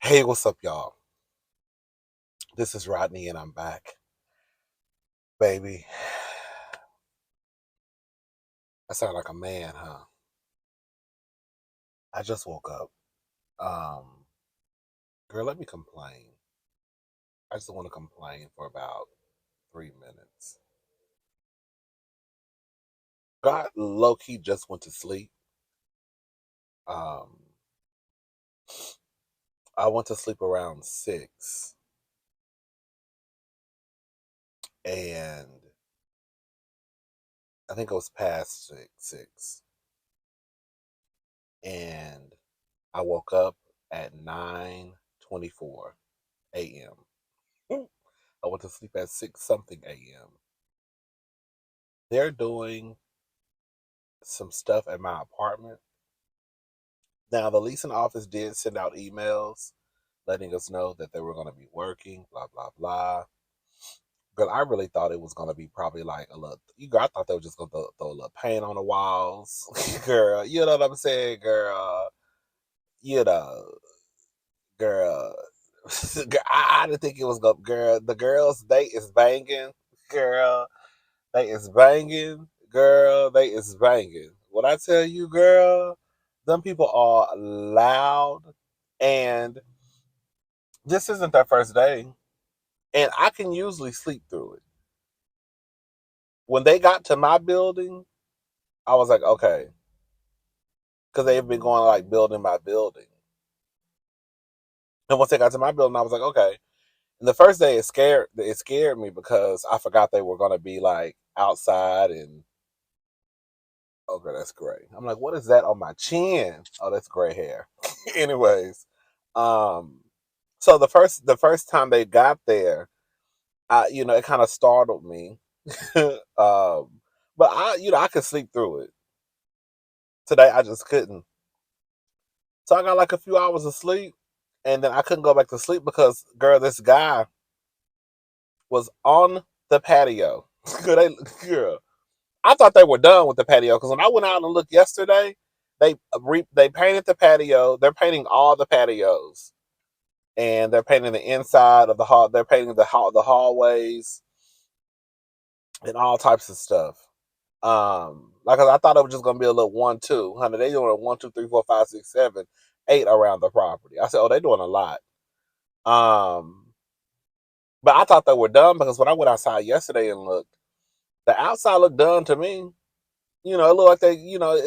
Hey, what's up, y'all? This is Rodney, and I'm back, baby. I sound like a man, huh? I just woke up. Um, Girl, let me complain. I just want to complain for about 3 minutes. God, low key just went to sleep. Um, I went to sleep around 6, and I think it was past six, and I woke up at 9:24 a.m. I went to sleep at 6 something a.m. They're doing some stuff at my apartment. Now, the leasing office did send out emails letting us know that they were going to be working, blah, blah, blah. But I really thought it was going to be probably like a little, I thought they were just going to throw a little paint on the walls. Girl, you know what I'm saying, girl? You know, girl. I didn't think it was going to, girl. The girls, they is banging, girl. They is banging, girl. They is banging. What I tell you, girl, them people are loud, and this isn't their first day. And I can usually sleep through it. When they got to my building, I was like, okay, because they've been going like building by building. And once they got to my building, I was like, okay. And the first day, it scared me because I forgot they were going to be like outside and okay, that's gray. I'm like, what is that on my chin? Oh, that's gray hair. Anyways, um, so the first time they got there, it kind of startled me. But I could sleep through it. Today I just couldn't. So I got like a few hours of sleep, and then I couldn't go back to sleep because, girl, this guy was on the patio. Girl, I thought they were done with the patio because when I went out and looked yesterday, they painted the patio. They're painting all the patios, and they're painting the inside of the hall. They're painting the hallways and all types of stuff. Like I thought it was just gonna be a little 1, 2, honey. They doing a 1, 2, 3, 4, 5, 6, 7, 8 around the property. I said, oh, they doing a lot. Um, but I thought they were done because when I went outside yesterday and looked, the outside looked done to me. It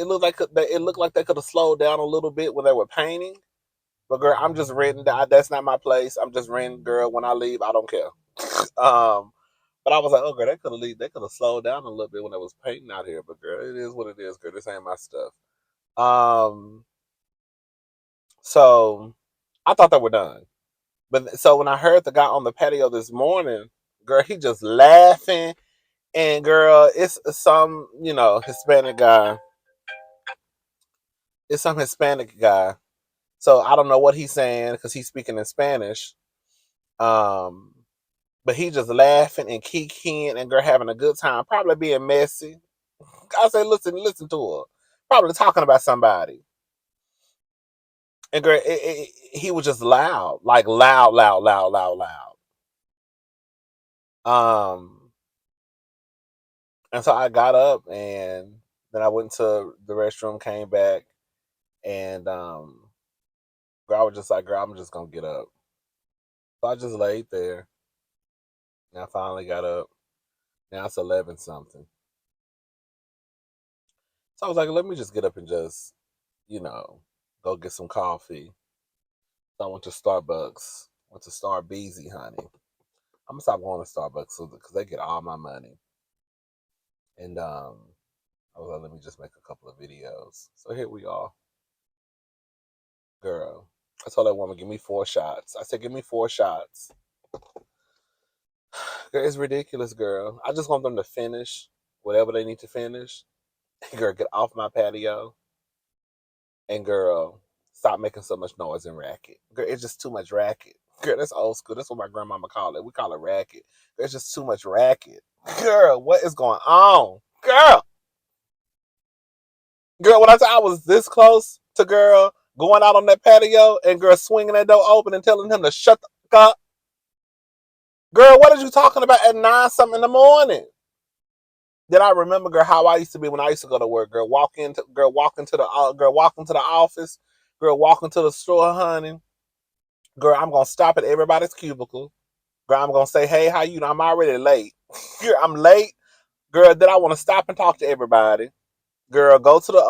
looked like they could have slowed down a little bit when they were painting. But girl, I'm just renting. That's not my place. I'm just renting, girl. When I leave, I don't care. But I was like, oh girl, they could have slowed down a little bit when they was painting out here. But girl, it is what it is, girl. This ain't my stuff. Um, so I thought they were done. But so when I heard the guy on the patio this morning, girl, he just laughing, and girl, it's some Hispanic guy. It's some Hispanic guy. So I don't know what he's saying because he's speaking in Spanish. Um, but he just laughing and kikiing and girl having a good time, probably being messy. I say, listen to her, probably talking about somebody. And girl, he was just loud, like loud, loud, loud, loud, loud. Um, and so I got up and then I went to the restroom, came back, and girl, I was just like, girl, I'm just gonna get up. So I just laid there, and I finally got up. Now it's 11 something. So I was like, let me just get up and just, you know, go get some coffee. So I went to Starbucks, went to Starbeezy, honey. I'm gonna stop going to Starbucks because they get all my money. And I was like, let me just make a couple of videos. So here we are, girl. I told that woman, give me 4 shots. I said, give me 4 shots. Girl, it's ridiculous, girl. I just want them to finish whatever they need to finish. Girl, get off my patio. And girl, stop making so much noise and racket. Girl, it's just too much racket. Girl, that's old school. That's what my grandmama called it. We call it racket. There's just too much racket. Girl, what is going on? Girl, when I was this close to girl, Going out on that patio and girl swinging that door open and telling him to shut the fuck up. Girl, what are you talking about at 9 something in the morning? Then I remember, girl, how I used to be when I used to go to work. Girl, walk into the office. Girl, walk into the store, honey. Girl, I'm gonna stop at everybody's cubicle. Girl, I'm gonna say, hey, how you? I'm already late. Girl, I'm late. Girl, then I want to stop and talk to everybody. Girl, go to the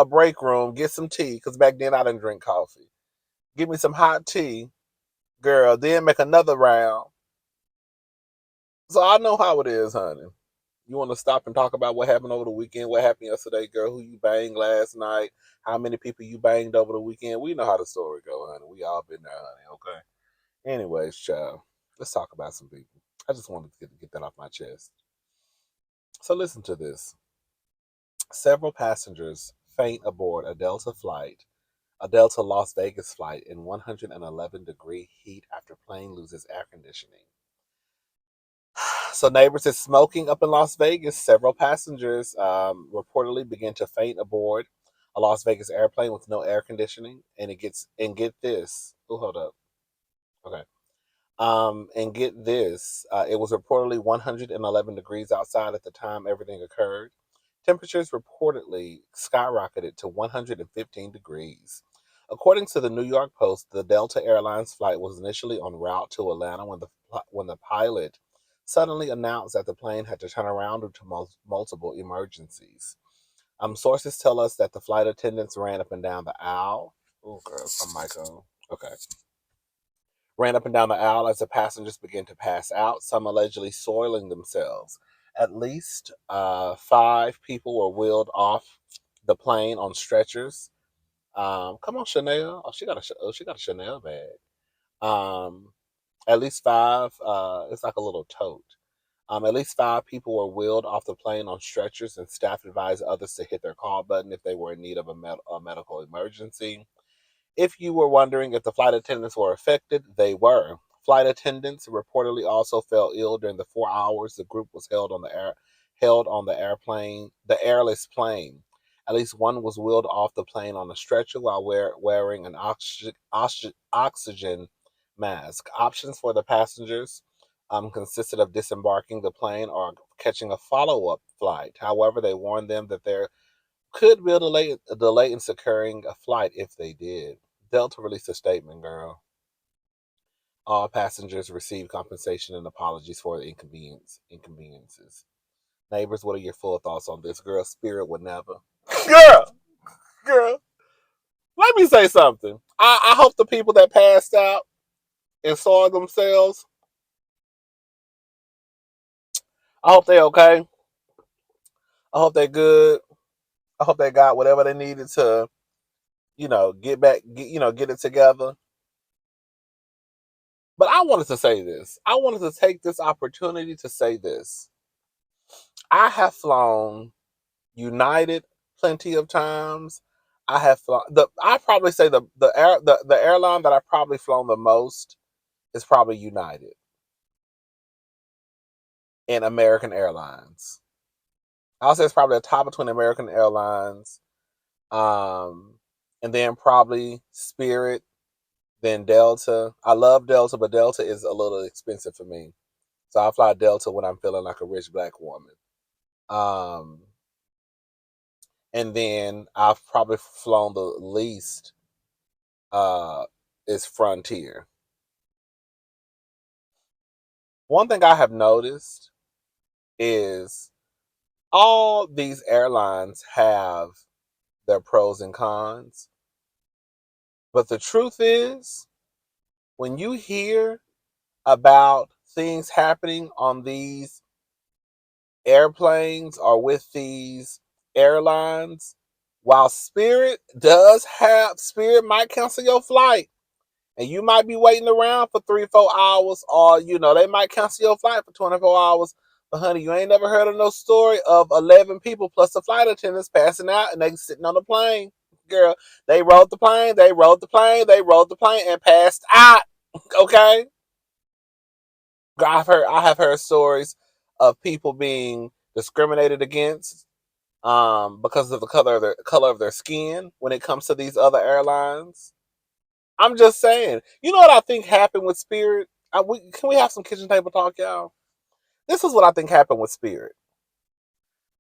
break room, get some tea, because back then I didn't drink coffee. Give me some hot tea, girl. Then make another round. So I know how it is, honey. You want to stop and talk about what happened over the weekend, what happened yesterday, girl, who you banged last night, how many people you banged over the weekend. We know how the story go, honey. We all been there, honey, okay? Anyways, child, let's talk about some people. I just wanted to get that off my chest. So listen to this. Several passengers faint aboard a Delta Las Vegas flight in 111-degree heat after plane loses air conditioning. So neighbors is smoking up in Las Vegas. Several passengers reportedly began to faint aboard a Las Vegas airplane with no air conditioning, and get this. Oh, hold up. Okay. And get this. It was reportedly 111 degrees outside at the time everything occurred. Temperatures reportedly skyrocketed to 115 degrees. According to the New York Post, the Delta Airlines flight was initially en route to Atlanta when the pilot suddenly announced that the plane had to turn around due to multiple emergencies. Sources tell us that the flight attendants ran up and down the aisle. Oh, girl, some mic on. Okay. Ran up and down the aisle as the passengers began to pass out, some allegedly soiling themselves. At least five people were wheeled off the plane on stretchers. Come on, Chanel. Oh, she got a Chanel bag. Um, at least five. It's like a little tote. At least five people were wheeled off the plane on stretchers, and staff advised others to hit their call button if they were in need of a medical emergency. If you were wondering if the flight attendants were affected, they were. Flight attendants reportedly also fell ill during the 4 hours the group was held on the airless plane. At least one was wheeled off the plane on a stretcher while wearing an oxygen mask. Options for the passengers consisted of disembarking the plane or catching a follow-up flight. However, they warned them that there could be a delay in securing a flight if they did. Delta released a statement, girl. All passengers received compensation and apologies for the inconveniences. Neighbors, what are your full thoughts on this? Girl, Spirit would never. Girl, girl, let me say something. I hope the people that passed out and saw themselves, I hope they okay. I hope they good. I hope they got whatever they needed to, get it together. But I wanted to say this. I wanted to take this opportunity to say this. I have flown United plenty of times. I have flown I probably say the airline that I've probably flown the most is probably United and American Airlines. I'll say it's probably a top between American Airlines, um, and then probably Spirit, then Delta. I love Delta, but Delta is a little expensive for me. So I fly Delta when I'm feeling like a rich black woman. Um, and then I've probably flown the least is Frontier. One thing I have noticed is all these airlines have their pros and cons, but the truth is, when you hear about things happening on these airplanes or with these airlines, while Spirit might cancel your flight, and you might be waiting around for 3, 4 hours, or they might cancel your flight for 24 hours. But honey, you ain't never heard of no story of 11 people plus the flight attendants passing out and they sitting on the plane. Girl, they rode the plane, and passed out. Okay, I have heard stories of people being discriminated against because of the color of their skin when it comes to these other airlines. I'm just saying. You know what I think happened with Spirit? Can we have some kitchen table talk, y'all? This is what I think happened with Spirit.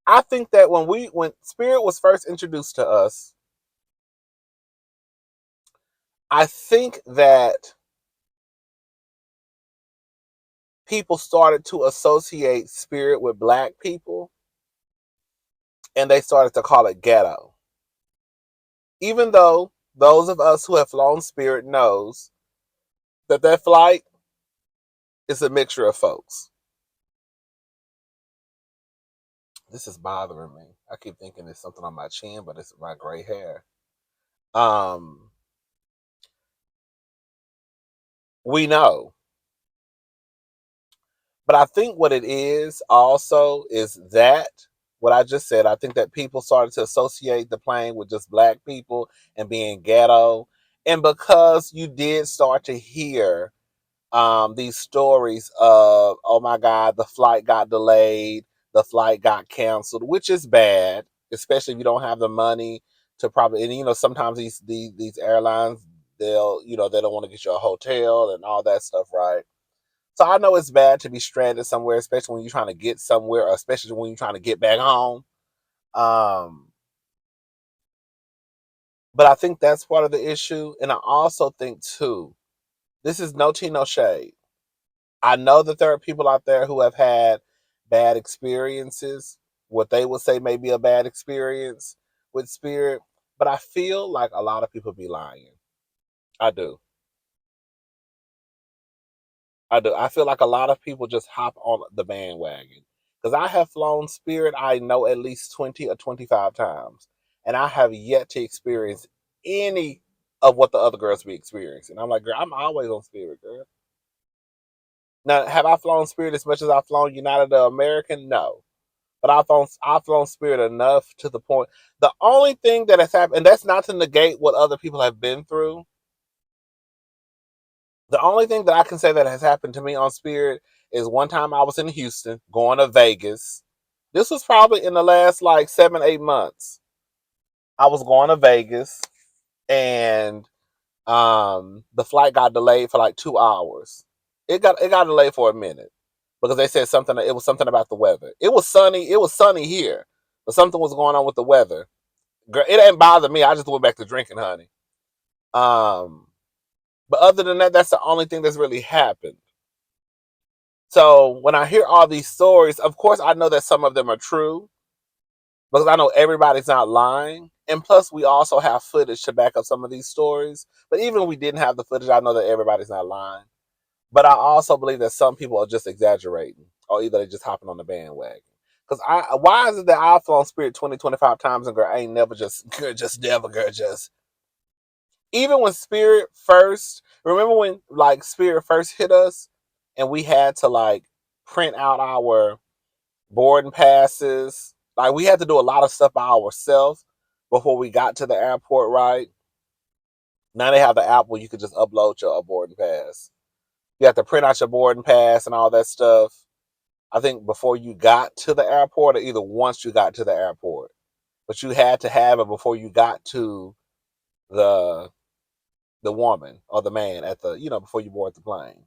I think that when Spirit was first introduced to us, I think that people started to associate Spirit with black people, and they started to call it ghetto. Even though those of us who have flown Spirit knows that flight is a mixture of folks. This is bothering me. I keep thinking there's something on my chin, but it's my gray hair. Um, we know. But I think what it is also is that what I just said. I think that people started to associate the plane with just black people and being ghetto. And because you did start to hear these stories of, oh my God, the flight got delayed, the flight got canceled, which is bad, especially if you don't have the money to probably, and sometimes these airlines, they don't want to get you a hotel and all that stuff, right? So I know it's bad to be stranded somewhere, especially when you're trying to get somewhere, or especially when you're trying to get back home. Um, but I think that's part of the issue. And I also think, too, this is no tea, no shade. I know that there are people out there who have had bad experiences, what they would say may be a bad experience with Spirit. But I feel like a lot of people be lying. I do. I do. I feel like a lot of people just hop on the bandwagon. Because I have flown Spirit, I know, at least 20 or 25 times. And I have yet to experience any of what the other girls be experiencing. I'm like, girl, I'm always on Spirit, girl. Now, have I flown Spirit as much as I've flown United or American? No. But I've flown Spirit enough to the point. The only thing that has happened, and that's not to negate what other people have been through, the only thing that I can say that has happened to me on Spirit is one time I was in Houston going to Vegas. This was probably in the last like 7, 8 months. I was going to Vegas, and the flight got delayed for like 2 hours. It got delayed for a minute because they said something. It was something about the weather. It was sunny. It was sunny here, but something was going on with the weather. Girl, it didn't bother me. I just went back to drinking, honey. Um, but other than that, that's the only thing that's really happened. So when I hear all these stories, of course, I know that some of them are true because I know everybody's not lying. And plus, we also have footage to back up some of these stories. But even if we didn't have the footage, I know that everybody's not lying. But I also believe that some people are just exaggerating, or either they're just hopping on the bandwagon. Because why is it that I've flown Spirit 20, 25 times and girl, I ain't never just, girl, just never, girl, just. Even when Spirit first, remember when like Spirit first hit us and we had to like print out our boarding passes. Like we had to do a lot of stuff by ourselves before we got to the airport, right? Now they have the app where you can just upload your boarding pass. You have to print out your boarding pass and all that stuff. I think before you got to the airport, or either once you got to the airport, but you had to have it before you got to the woman or the man at the before you board the plane.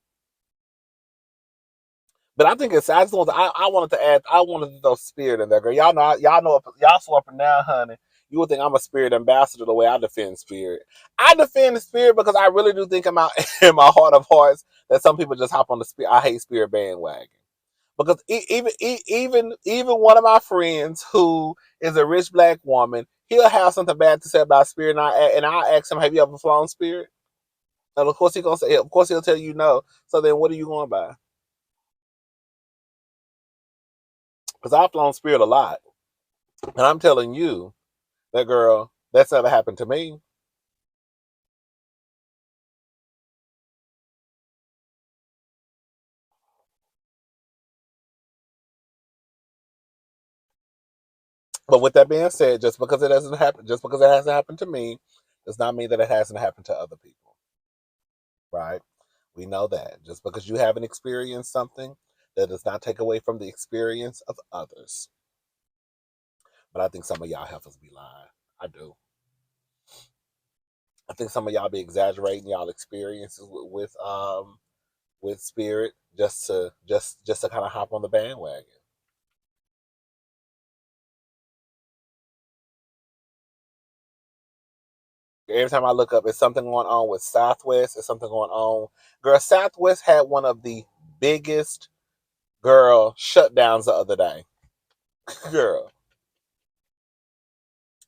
But I think it's I just want to, I wanted to add I wanted to throw Spirit in there, girl. Y'all know y'all so up and down, honey. You would think I'm a Spirit ambassador the way I defend Spirit. I defend the Spirit because I really do think in my in my heart of hearts that some people just hop on the Spirit. I hate Spirit bandwagon because even one of my friends who is a rich black woman, he'll have something bad to say about Spirit, and I ask him, "Have you ever flown Spirit?" And of course he's gonna say, of course he'll tell you no. So then, what are you going by? Because I've flown Spirit a lot. And I'm telling you, that girl, that's never happened to me. But with that being said, just because it hasn't happened to me, does not mean that it hasn't happened to other people. Right? We know that. Just because you haven't experienced something, that does not take away from the experience of others. But I think some of y'all heifers be lying. I do. I think some of y'all be exaggerating y'all experiences with spirit just to kind of hop on the bandwagon. Every time I look up, it's something going on with Southwest. It's something going on. Girl, Southwest had one of the biggest shutdowns the other day. Girl,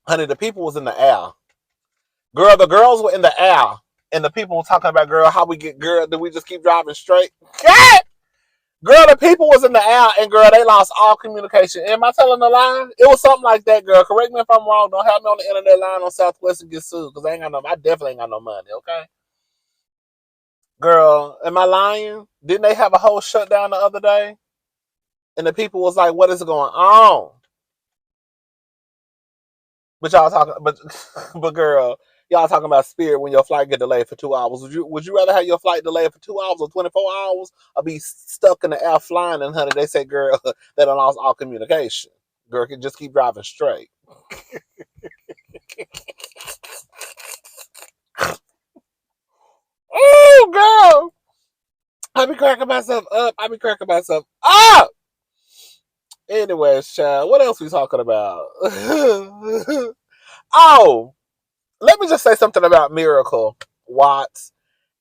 honey, the people was in the air. Girl, the girls were in the air, and the people were talking about, girl, how we get, girl, do we just keep driving straight? God! Girl, the people was in the air, and girl, they lost all communication. Am I telling a lie? It was something like that, girl. Correct me if I'm wrong. Don't have me on the internet line on Southwest and get sued, because I definitely ain't got no money, okay? Girl, am I lying? Didn't they have a whole shutdown the other day? And the people was like, what is going on? But y'all talking, but girl, y'all talking about spirit when your flight get delayed for 2 hours. Would you rather have your flight delayed for 2 hours or 24 hours, or be stuck in the air flying? And honey, they say, girl, that I lost all communication. Girl, can just keep driving straight. Oh, girl, I be cracking myself up. I be cracking myself up. Anyways, child, what else we talking about? Oh, let me just say something about Miracle Watts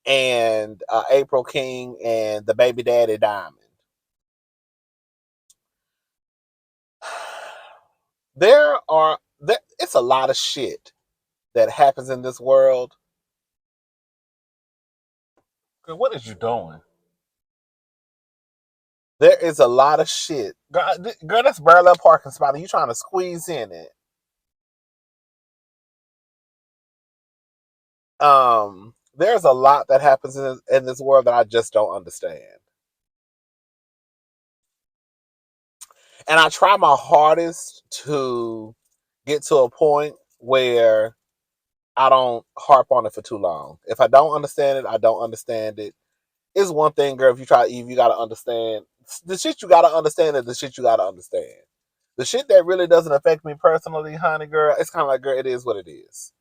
and April King and the baby daddy Diamond. It's a lot of shit that happens in this world. Girl, what is you doing? There is a lot of shit. Girl, that's barely a parking spot and you trying to squeeze in it. There's a lot that happens in this world that I just don't understand. And I try my hardest to get to a point where I don't harp on it for too long. If I don't understand it, I don't understand it. It's one thing, girl, if you gotta understand the shit you gotta understand is the shit you gotta understand. The shit that really doesn't affect me personally, honey, girl, it's kinda like, girl, it is what it is.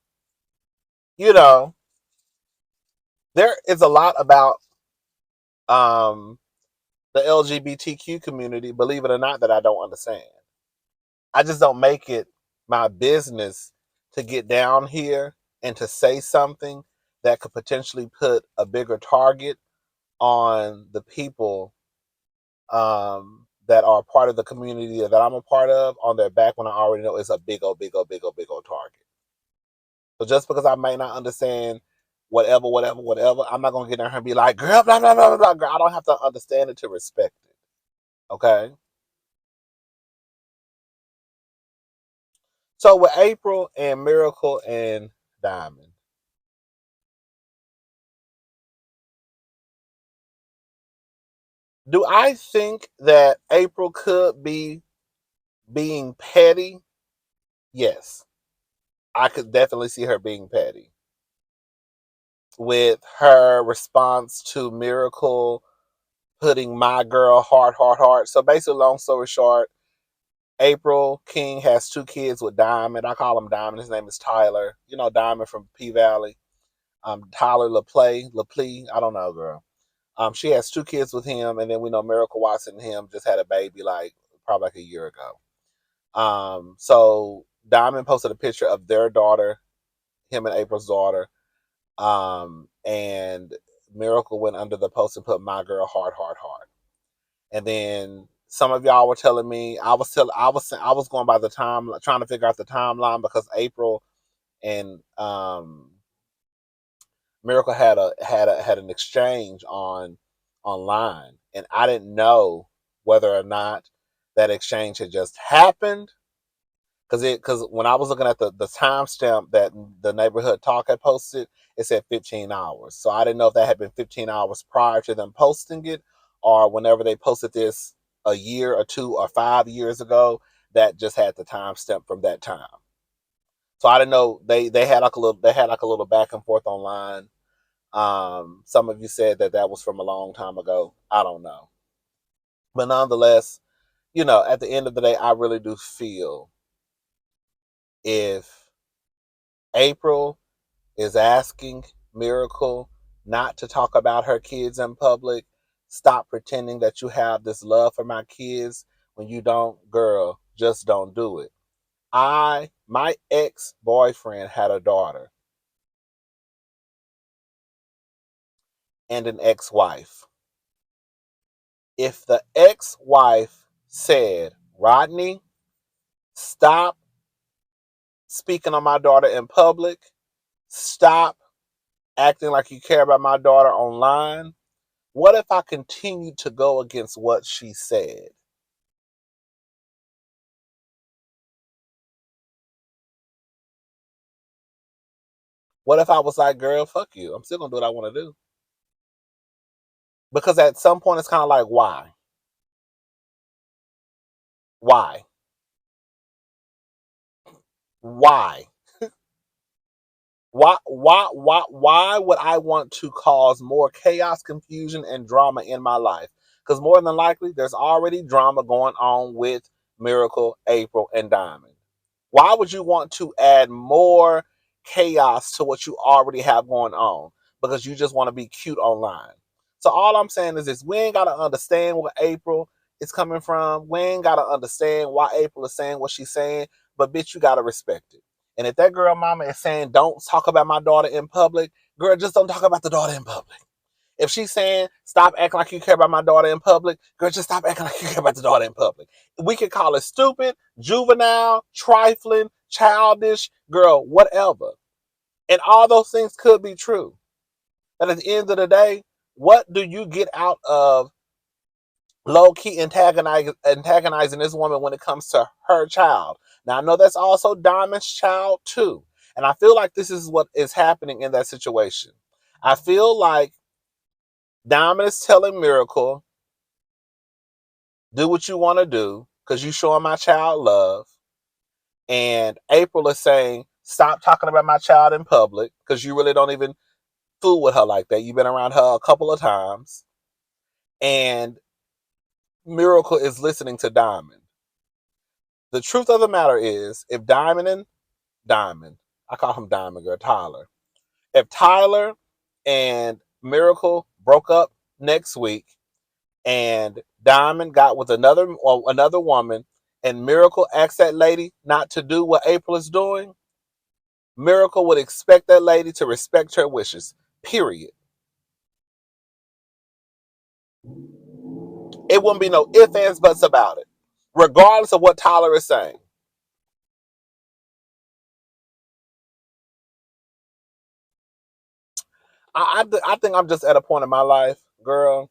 You know, there is a lot about um the LGBTQ community, believe it or not, that I don't understand. I just don't make it my business to get down here and to say something that could potentially put a bigger target on the people that are part of the community that I'm a part of on their back when I already know it's a big old, big old, big old, big old target. So just because I may not understand whatever, I'm not gonna get in here and be like, girl, blah, blah, blah, blah, girl. I don't have to understand it to respect it. Okay. So with April and Miracle and Diamond, do I think that April could be being petty? Yes. I could definitely see her being petty. With her response to Miracle putting my girl heart. So basically, long story short, April King has 2 kids with Diamond. I call him Diamond. His name is Tyler. You know Diamond from P Valley. Tyler Lepley. I don't know, girl. She has 2 kids with him, and then we know Miracle Watson and him just had a baby like probably like a year ago. So Diamond posted a picture of their daughter, him and April's daughter, and Miracle went under the post and put my girl heart. And then some of y'all were telling me I was going by the time trying to figure out the timeline because April and Miracle had an exchange online, and I didn't know whether or not that exchange had just happened because when I was looking at the timestamp that the neighborhood talk had posted, it said 15 hours. So I didn't know if that had been 15 hours prior to them posting it, or whenever they posted this a year or 2 or 5 years ago, that just had the timestamp from that time. So I didn't know they had like a little back and forth online. Some of you said that was from a long time ago. I don't know, but nonetheless, at the end of the day, I really do feel If April is asking Miracle not to talk about her kids in public, stop pretending that you have this love for my kids when you don't, girl, just don't do it. My ex-boyfriend had a daughter and an ex-wife. If the ex-wife said, Rodney, stop speaking on my daughter in public, stop acting like you care about my daughter online, what if I continued to go against what she said? What if I was like, girl, fuck you. I'm still gonna do what I want to do. Because at some point it's kind of like, why? Why? Why? Why would I want to cause more chaos, confusion, and drama in my life? Because more than likely, there's already drama going on with Miracle, April, and Diamond. Why would you want to add more chaos to what you already have going on? Because you just want to be cute online. So all I'm saying is this: we ain't gotta understand where April is coming from. We ain't gotta understand why April is saying what she's saying, but bitch, you gotta respect it. And if that girl mama is saying don't talk about my daughter in public, girl, just don't talk about the daughter in public. If she's saying stop acting like you care about my daughter in public, girl, just stop acting like you care about the daughter in public. We can call it stupid, juvenile, trifling, childish, girl, whatever. And all those things could be true. But at the end of the day, what do you get out of low key antagonizing this woman when it comes to her child? Now, I know that's also Diamond's child too. And I feel like this is what is happening in that situation. I feel like Diamond is telling Miracle, do what you want to do because you showing my child love. And April is saying, stop talking about my child in public because you really don't even fool with her like that. You've been around her a couple of times. And Miracle is listening to Diamond. The truth of the matter is, if Diamond, I call him Diamond Girl, Tyler. If Tyler and Miracle broke up next week and Diamond got with another woman and Miracle asked that lady not to do what April is doing, Miracle would expect that lady to respect her wishes. Period. It wouldn't be no ifs, ands, buts about it. Regardless of what Tyler is saying. I think I'm just at a point in my life, girl.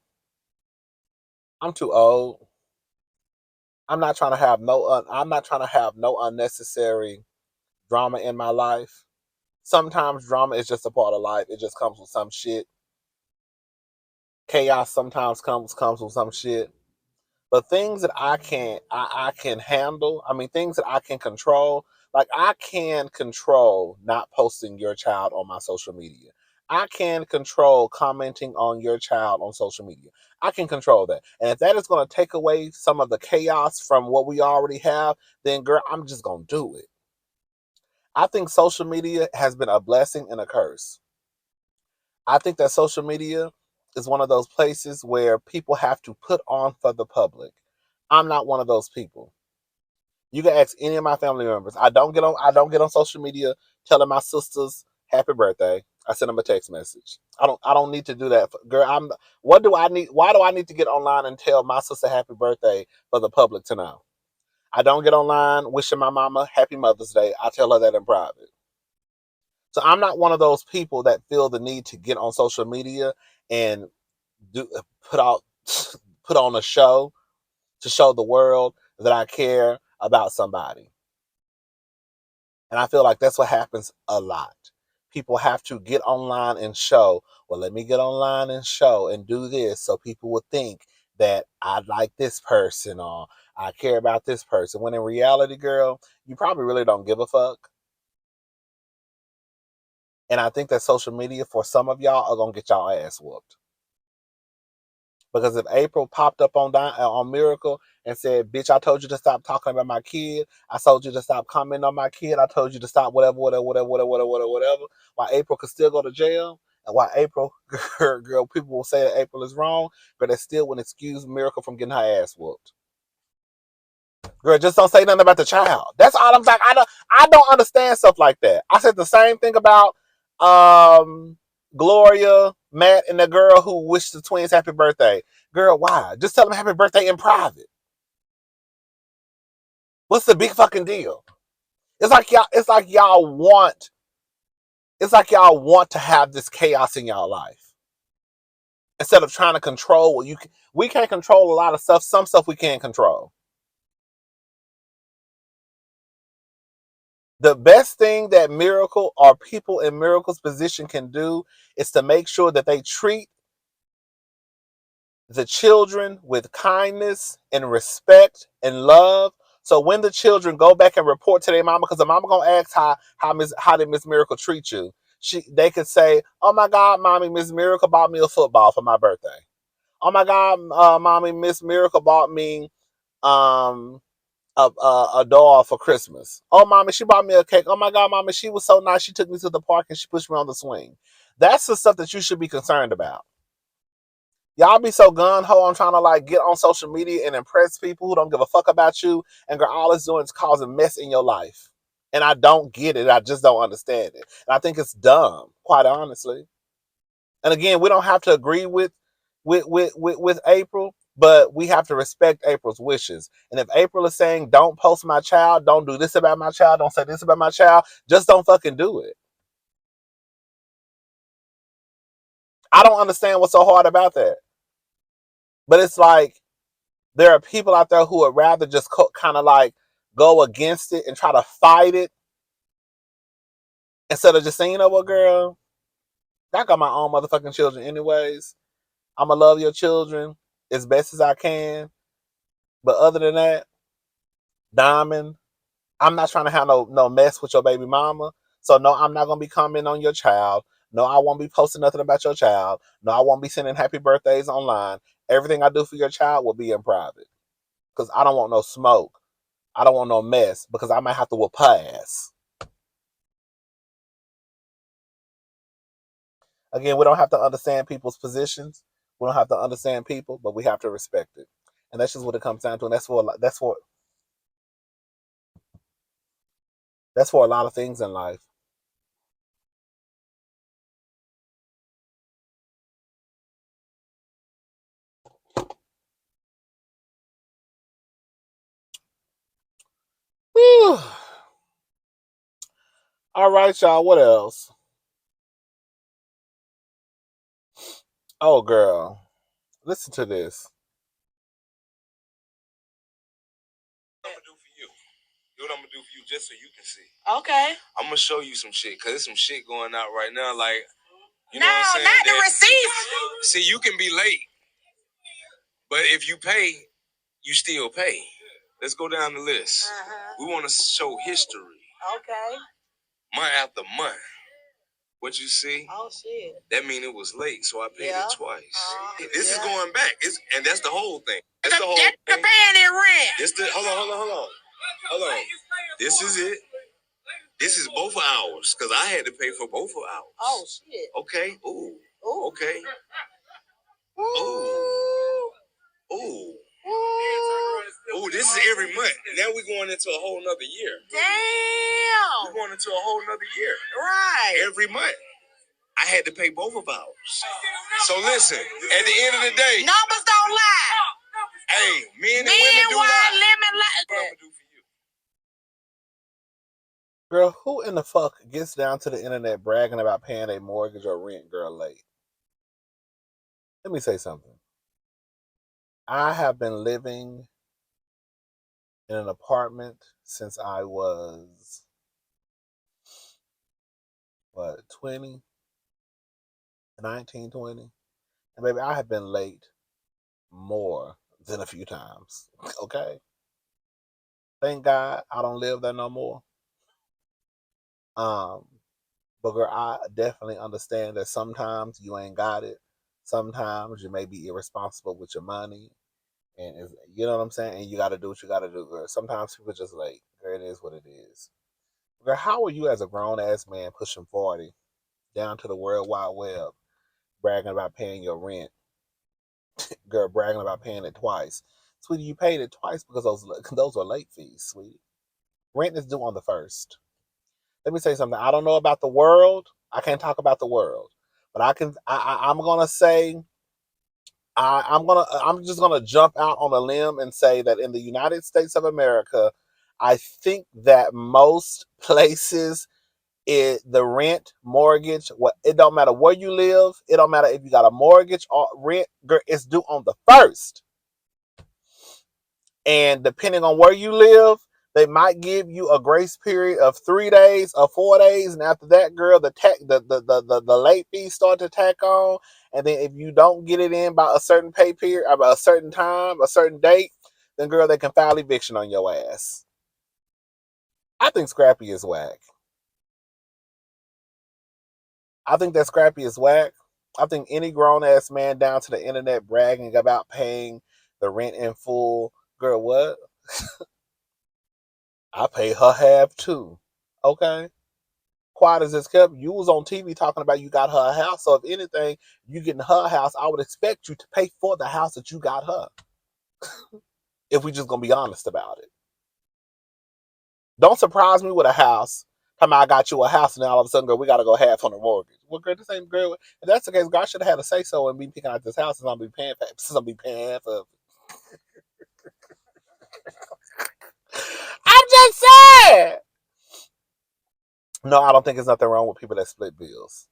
I'm too old. I'm not trying to have no unnecessary drama in my life. Sometimes drama is just a part of life. It just comes with some shit. Chaos sometimes comes with some shit. But things that I can handle, I mean things that I can control, like I can control not posting your child on my social media. I can control commenting on your child on social media. I can control that. And if that is going to take away some of the chaos from what we already have, then girl, I'm just going to do it. I think social media has been a blessing and a curse. I think that social media is one of those places where people have to put on for the public. I'm not one of those people. You can ask any of my family members. I don't get on social media telling my sisters happy birthday. I send them a text message. I don't need to do that. Girl, what do I need why do I need to get online and tell my sister happy birthday for the public to know? I don't get online wishing my mama happy Mother's Day. I tell her that in private. So I'm not one of those people that feel the need to get on social media and do put out put on a show to show the world that I care about somebody. And I feel like that's what happens a lot. People have to get online and show, well, let me get online and show and do this so people will think that I like this person or I care about this person. When in reality, girl, you probably really don't give a fuck. And I think that social media for some of y'all are going to get y'all ass whooped. Because if April popped up on Miracle and said, "Bitch, I told you to stop talking about my kid. I told you to stop commenting on my kid. I told you to stop whatever, whatever, whatever, whatever, whatever, whatever," while April could still go to jail, and while April, girl, people will say that April is wrong, but that still wouldn't excuse Miracle from getting her ass whooped. Girl, just don't say nothing about the child. That's all I'm saying. I don't understand stuff like that. I said the same thing about Gloria, Matt, and the girl who wished the twins happy birthday. Girl, why? Just tell them happy birthday in private. What's the big fucking deal? It's like y'all want to have this chaos in y'all life. Instead of trying to control what we can't control a lot of stuff. Some stuff we can't control. The best thing that Miracle or people in Miracle's position can do is to make sure that they treat the children with kindness and respect and love. So when the children go back and report to their mama, because the mama gonna ask how did Miss Miracle treat you, they could say, "Oh my God, mommy, Miss Miracle bought me a football for my birthday. Oh my God, mommy, Miss Miracle bought me um a doll for Christmas. Oh, mommy, she bought me a cake. Oh my God, mommy, she was so nice. She took me to the park and she pushed me on the swing." That's the stuff that you should be concerned about. Y'all be so gun-ho on trying to like get on social media and impress people who don't give a fuck about you, and girl, all it's doing is causing mess in your life. And I don't get it. I just don't understand it. And I think it's dumb, quite honestly. And again, we don't have to agree with April, but we have to respect April's wishes. And if April is saying, "Don't post my child, don't do this about my child, don't say this about my child," just don't fucking do it. I don't understand what's so hard about that. But it's like there are people out there who would rather just kind of like go against it and try to fight it instead of just saying, "You know what, girl, I got my own motherfucking children anyways. I'm going to love your children as best as I can. But other than that, Diamond, I'm not trying to have no mess with your baby mama. So no, I'm not going to be commenting on your child. No, I won't be posting nothing about your child. No, I won't be sending happy birthdays online. Everything I do for your child will be in private. Because I don't want no smoke. I don't want no mess because I might have to whoop her ass." Again, we don't have to understand people's positions. We don't have to understand people, but we have to respect it. And that's just what it comes down to. And that's for a lot of things in life. Whew. All right, y'all. What else? Oh, girl. Listen to this. What I'm gonna do for you. Do what I'm gonna do for you just so you can see. Okay. I'm gonna show you some shit, cause there's some shit going out right now. Like, you know what I'm saying? Not the receipts. See, you can be late, but if you pay, you still pay. Let's go down the list. We want to show history. Okay. Month after month. What you see? Oh shit. That mean it was late, so I paid it twice. This is going back. And that's the whole thing. That's the whole thing. Paying it rent. Hold on. This is it. This is both hours, because I had to pay for both hours. Oh shit. Okay. Ooh. Okay. Ooh. Ooh. Ooh, this is every month. Now we're going into a whole nother year. Damn. We're going into a whole nother year. Right. Every month. I had to pay both of ours. So listen, at the end of the day, numbers don't lie. Hey, men and women do lie. What I'm gonna do for you? Girl, who in the fuck gets down to the internet bragging about paying a mortgage or rent, girl, late? Let me say something. I have been living in an apartment since I was, 20? 19, 20? And baby, I have been late more than a few times. Okay? Thank God I don't live there no more. But girl, I definitely understand that sometimes you ain't got it. Sometimes you may be irresponsible with your money, and you know what I'm saying. And you got to do what you got to do, girl. Sometimes people just late. Girl, it is what it is. Girl, how are you as a grown ass man pushing 40 down to the World Wide Web, bragging about paying your rent? Girl, bragging about paying it twice. Sweetie, you paid it twice because those are late fees, sweetie. Rent is due on the first. Let me say something. I don't know about the world. I can't talk about the world, but I can. I'm gonna say. I'm just gonna jump out on a limb and say that in the United States of America, I think that most places the rent, mortgage, what it don't matter where you live, it don't matter if you got a mortgage or rent, girl, it's due on the first. And depending on where you live, they might give you a grace period of 3 days or 4 days, and after that, girl, the late fees start to tack on. And then if you don't get it in by a certain pay period, about a certain time, a certain date, then girl, they can file eviction on your ass. I think Scrappy is whack. I think that Scrappy is whack. I think any grown ass man down to the internet bragging about paying the rent in full, girl, what? I pay her half too. Okay. Quiet as it's kept, you was on TV talking about you got her a house. So if anything, you getting her house, I would expect you to pay for the house that you got her. If we just gonna be honest about it. Don't surprise me with a house. Time I got you a house, and then all of a sudden, girl, we gotta go half on the mortgage. Well, girl, this ain't girl. If that's the case, God should have had a say so and be picking out this house, and I'll be paying for it. Since I'll be paying half of it. I'm just saying. No, I don't think there's nothing wrong with people that split bills.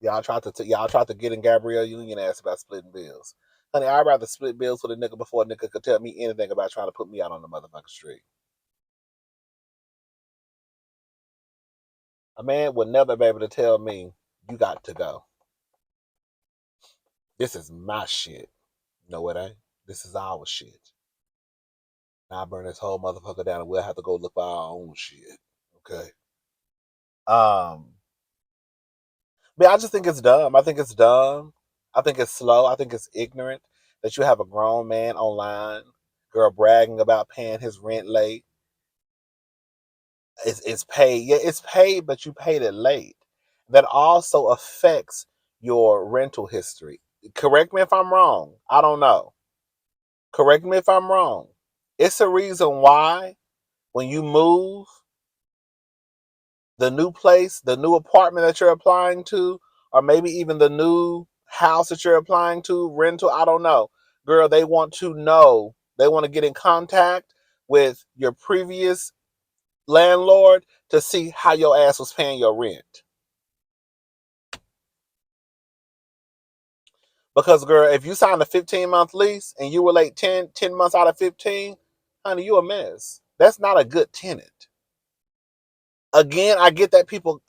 Y'all tried to get in Gabrielle Union ass about splitting bills. Honey, I'd rather split bills with a nigga before a nigga could tell me anything about trying to put me out on the motherfucking street. A man would never be able to tell me, you got to go. This is my shit. No, it ain't. This is our shit. Now I burn this whole motherfucker down and we'll have to go look for our own shit. Okay. Um, but I just think it's dumb. I think it's dumb. I think it's slow. I think it's ignorant that you have a grown man online, girl bragging about paying his rent late. It's paid. Yeah, it's paid, but you paid it late. That also affects your rental history. Correct me if I'm wrong. I don't know. Correct me if I'm wrong. It's a reason why when you move, the new place, the new apartment that you're applying to, or maybe even the new house that you're applying to, rental, I don't know. Girl, they want to know. They want to get in contact with your previous landlord to see how your ass was paying your rent. Because, girl, if you signed a 15-month lease and you were late 10 months out of 15, honey, you a mess. That's not a good tenant. Again, I get that people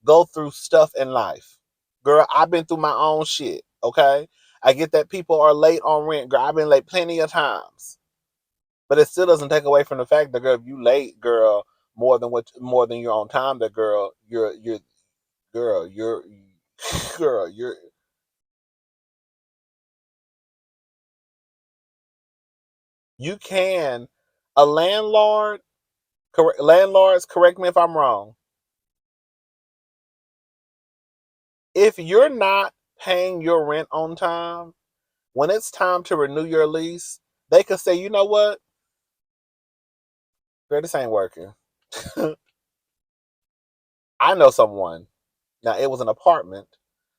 go through stuff in life. Girl, I've been through my own shit, okay? I get that people are late on rent. Girl, I've been late plenty of times. But it still doesn't take away from the fact that, girl, if you late, girl, more than you're on time, that girl, girl, you're girl, you're you can a landlords, correct me if I'm wrong. If you're not paying your rent on time, when it's time to renew your lease, they could say, you know what? Girl, this ain't working. I know someone. Now, it was an apartment,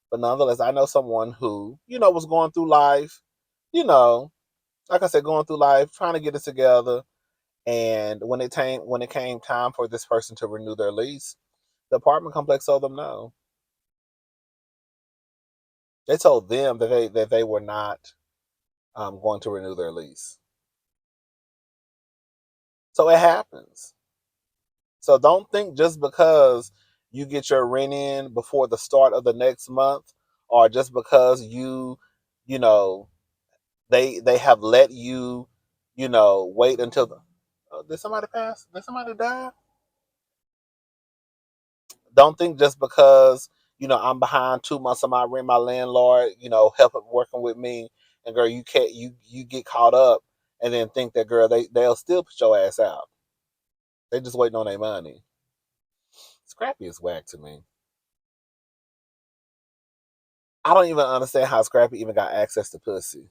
but nonetheless, I know someone who, was going through life, you know, like I said, going through life, trying to get it together. And when it came time for this person to renew their lease, the apartment complex told them no. They told them that they were not going to renew their lease. So it happens. So don't think just because you get your rent in before the start of the next month, or just because you know, they have let you, wait until the. Oh, did somebody pass? Did somebody die? Don't think just because I'm behind 2 months of my rent, my landlord, helping working with me, and girl, you can't you get caught up and then think that girl they'll still put your ass out. They just waiting on their money. Scrappy is whack to me. I don't even understand how Scrappy even got access to pussy.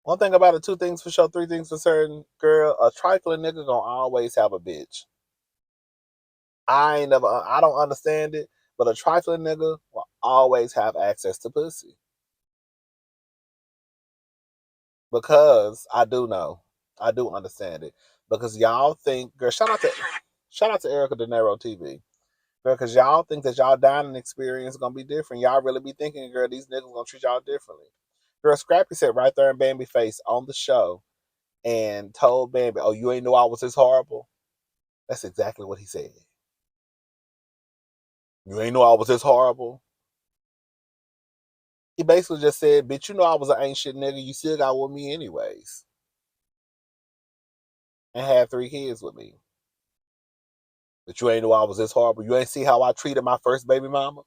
One thing about it, two things for sure, three things for certain, girl, a trifling nigga gonna always have a bitch. I don't understand it, but a trifling nigga will always have access to pussy. Because I do know. I do understand it. Because y'all think, girl, shout out to Erica De Niro TV. Girl, because y'all think that y'all dining experience is gonna be different. Y'all really be thinking, girl, these niggas gonna treat y'all differently. Girl, Scrappy said right there in Bambi face on the show and told Bambi, "Oh, you ain't know I was this horrible." That's exactly what he said. You ain't know I was this horrible. He basically just said, "Bitch, you know I was an ain't shit nigga. You still got with me anyways, and had 3 kids with me. But you ain't know I was this horrible. You ain't see how I treated my first baby mama."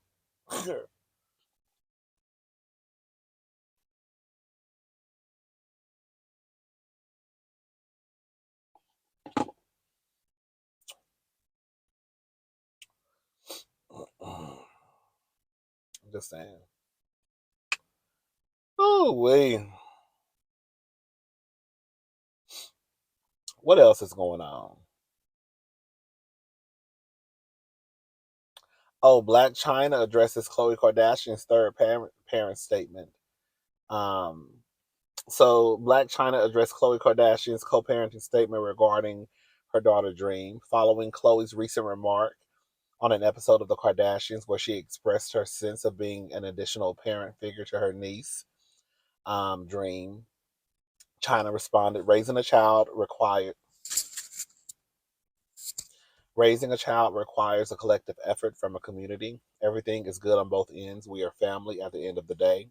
I'm just saying. Oh wait, what else is going on? Oh, Black China addresses Khloe Kardashian's third parent statement. Um, so Black China addressed Khloe Kardashian's co-parenting statement regarding her daughter Dream, following Khloe's recent remark on an episode of The Kardashians where she expressed her sense of being an additional parent figure to her niece, Dream. China responded, Raising a child requires a collective effort from a community. Everything is good on both ends. We are family at the end of the day.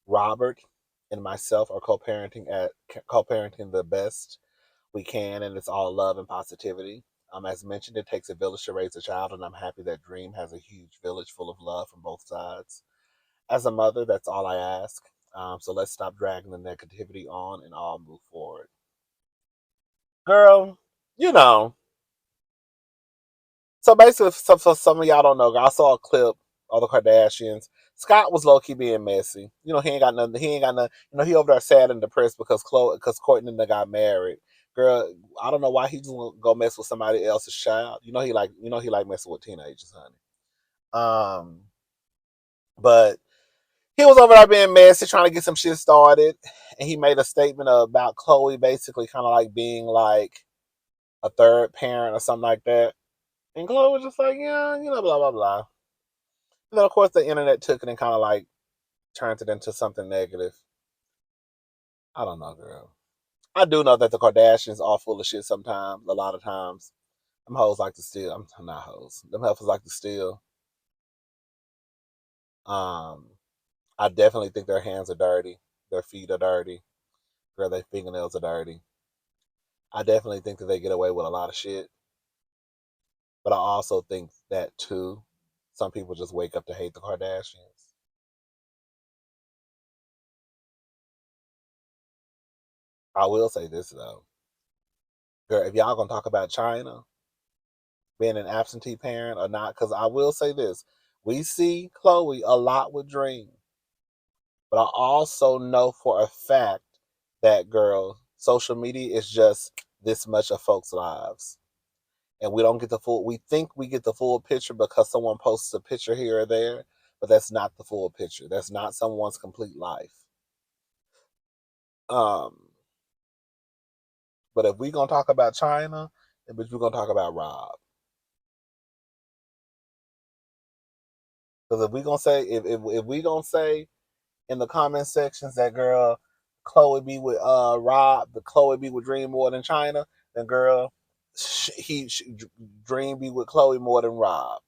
Robert and myself are co-parenting the best we can, and it's all love and positivity. As mentioned, it takes a village to raise a child, and I'm happy that Dream has a huge village full of love from both sides. As a mother, that's all I ask. So let's stop dragging the negativity on and all move forward. Girl, you know, so basically, so some of y'all don't know. I saw a clip of the Kardashians. Scott was low key being messy. He ain't got nothing. He ain't got nothing. He over there sad and depressed because Courtney and them got married. Girl, I don't know why he just won't go mess with somebody else's child. He like messing with teenagers, honey. Um, but he was over there being messy, trying to get some shit started, and he made a statement about Khloe, basically kind of like being like a third parent or something like that. And Khloe was just like, yeah, blah blah blah. And then of course the internet took it and kind of like turned it into something negative. I don't know, girl. I do know that the Kardashians are full of shit sometimes, a lot of times. Them hoes like to steal. I'm not hoes. Them heifers like to steal. Um, I definitely think their hands are dirty. Their feet are dirty. Girl, their fingernails are dirty. I definitely think that they get away with a lot of shit. But I also think that too, some people just wake up to hate the Kardashians. I will say this though. Girl, if y'all gonna talk about China being an absentee parent or not, because I will say this. We see Khloe a lot with Dream. But I also know for a fact that, girl, social media is just this much of folks' lives. And we think we get the full picture because someone posts a picture here or there, but that's not the full picture. That's not someone's complete life. Um, but if we're gonna talk about China, then we're gonna talk about Rob. Because if we gonna say in the comment sections that girl Khloe be with Rob, the Khloe be with Dream more than China, then girl Dream be with Khloe more than Rob.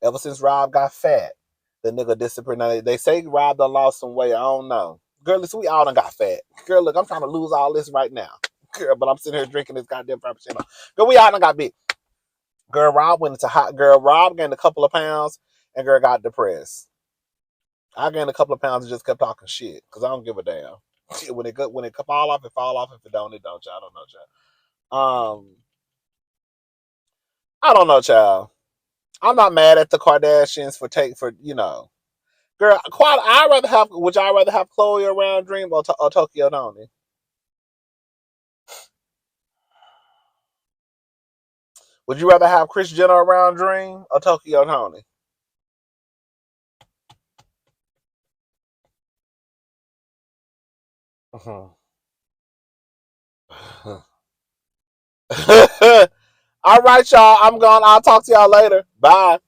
Ever since Rob got fat, the nigga disappeared. Now they say Rob done lost some weight. I don't know. Girl, listen, we all done got fat. Girl, look, I'm trying to lose all this right now. Girl, but I'm sitting here drinking this goddamn Frappuccino. Girl, we all done got big. Rob gained a couple of pounds, and girl got depressed. I gained a couple of pounds and just kept talking shit because I don't give a damn. When it fall off, it fall off. If it don't, it don't. Y'all. I don't know, child. I don't know, child. I'm not mad at the Kardashians for girl. Quite. Would y'all rather have Chloe around Dream or Tokyo Tony? Would you rather have Kris Jenner around Dream or Tokyo Tony? All right, y'all. I'm gone. I'll talk to y'all later. Bye.